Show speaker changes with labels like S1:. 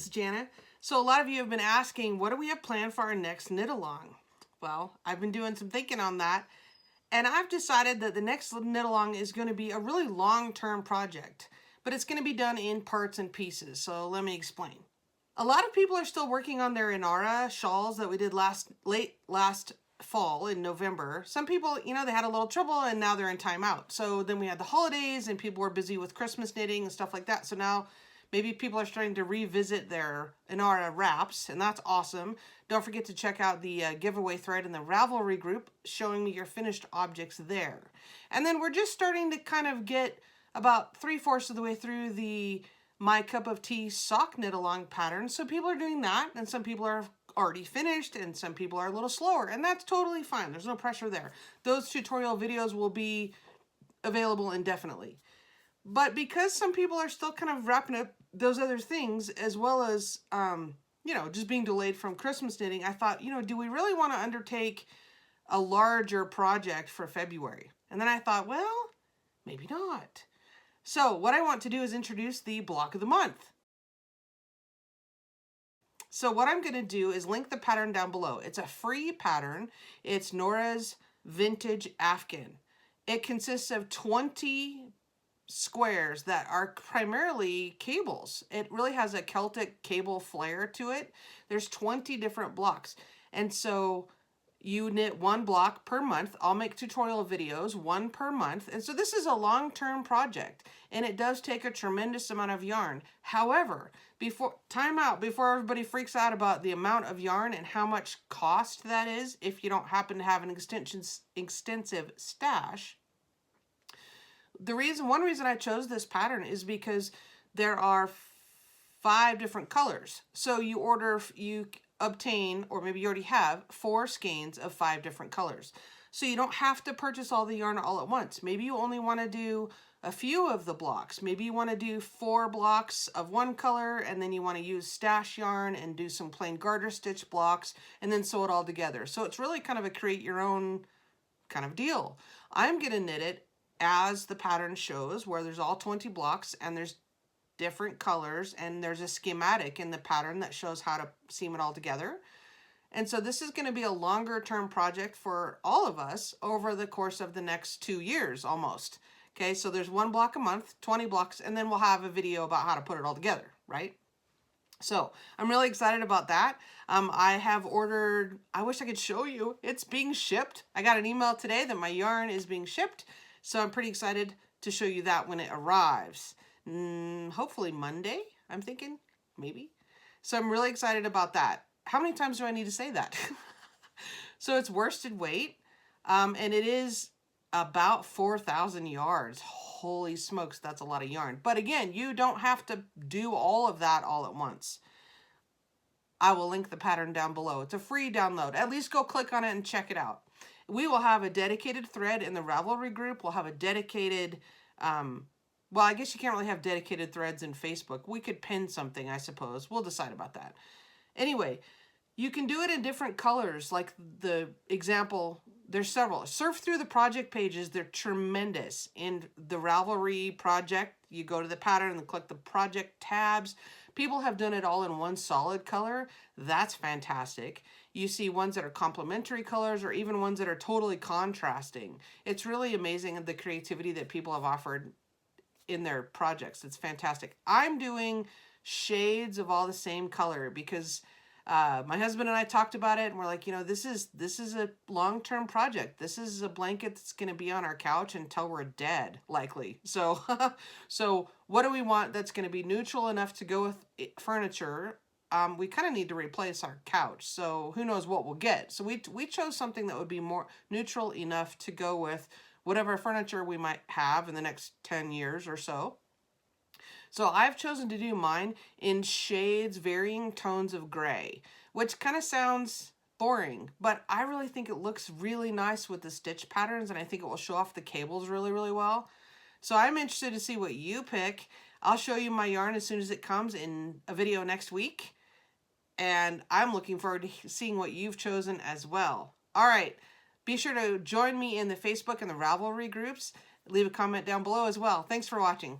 S1: it's Jana. So a lot of you have been asking, what do we have planned for our next knit along? Well, I've been doing some thinking on that, and I've decided that the next knit along is going to be a really long-term project, but it's going to be done in parts and pieces. So let me explain. A lot of people are still working on their Norah shawls that we did late last fall in November. Some people, they had a little trouble and now they're in timeout. So then we had the holidays and people were busy with Christmas knitting and stuff like that. So now maybe people are starting to revisit their Norah wraps, and that's awesome. Don't forget to check out the giveaway thread in the Ravelry group showing me your finished objects there. And then we're just starting to kind of get about 3/4 of the way through the My Cup of Tea sock knit along pattern. So people are doing that, and some people are already finished, and some people are a little slower, and that's totally fine. There's no pressure there. Those tutorial videos will be available indefinitely. But because some people are still kind of wrapping up those other things, as well as, just being delayed from Christmas knitting, I thought, do we really want to undertake a larger project for February? And then I thought, well, maybe not. So what I want to do is introduce the block of the month. So what I'm going to do is link the pattern down below. It's a free pattern. It's Norah's Vintage Afghan. It consists of 20 squares that are primarily cables. It really has a Celtic cable flair to it. There's 20 different blocks. And so you knit one block per month. I'll make tutorial videos, one per month. And so this is a long-term project, and it does take a tremendous amount of yarn. However, before everybody freaks out about the amount of yarn and how much cost that is, if you don't happen to have an extensive stash, one reason I chose this pattern is because there are 5 different colors. So you obtain, or maybe you already have, 4 skeins of 5 different colors. So you don't have to purchase all the yarn all at once. Maybe you only want to do a few of the blocks. Maybe you want to do 4 blocks of one color, and then you want to use stash yarn and do some plain garter stitch blocks, and then sew it all together. So it's really kind of a create your own kind of deal. I'm going to knit it as the pattern shows, where there's all 20 blocks and there's different colors, and there's a schematic in the pattern that shows how to seam it all together. And so this is going to be a longer term project for all of us over the course of the next 2 years almost. Okay, so there's 1 block a month, 20 blocks, and then we'll have a video about how to put it all together, right? So I'm really excited about that. I have ordered, I wish I could show you, it's being shipped. I got an email today that my yarn is being shipped. So I'm pretty excited to show you that when it arrives. Hopefully Monday, I'm thinking, maybe. So I'm really excited about that. How many times do I need to say that? So it's worsted weight, and it is about 4,000 yards. Holy smokes, that's a lot of yarn. But again, you don't have to do all of that all at once. I will link the pattern down below. It's a free download. At least go click on it and check it out. We will have a dedicated thread in the Ravelry group. We'll have a dedicated, well, I guess you can't really have dedicated threads in Facebook. We could pin something, I suppose. We'll decide about that. Anyway, you can do it in different colors. Like the example, there's several. Surf through the project pages. They're tremendous. In the Ravelry project, you go to the pattern and click the project tabs. People have done it all in one solid color. That's fantastic. You see ones that are complementary colors, or even ones that are totally contrasting. It's really amazing the creativity that people have offered in their projects. It's fantastic. I'm doing shades of all the same color because my husband and I talked about it, and we're like, this is a long-term project. This is a blanket that's going to be on our couch until we're dead, likely. So, so what do we want that's going to be neutral enough to go with furniture? We kind of need to replace our couch, so who knows what we'll get. So we chose something that would be more neutral enough to go with whatever furniture we might have in the next 10 years or so. So I've chosen to do mine in shades, varying tones of gray, which kind of sounds boring, but I really think it looks really nice with the stitch patterns, and I think it will show off the cables really, really well. So I'm interested to see what you pick. I'll show you my yarn as soon as it comes in a video next week. And I'm looking forward to seeing what you've chosen as well. All right, be sure to join me in the Facebook and the Ravelry groups. Leave a comment down below as well. Thanks for watching.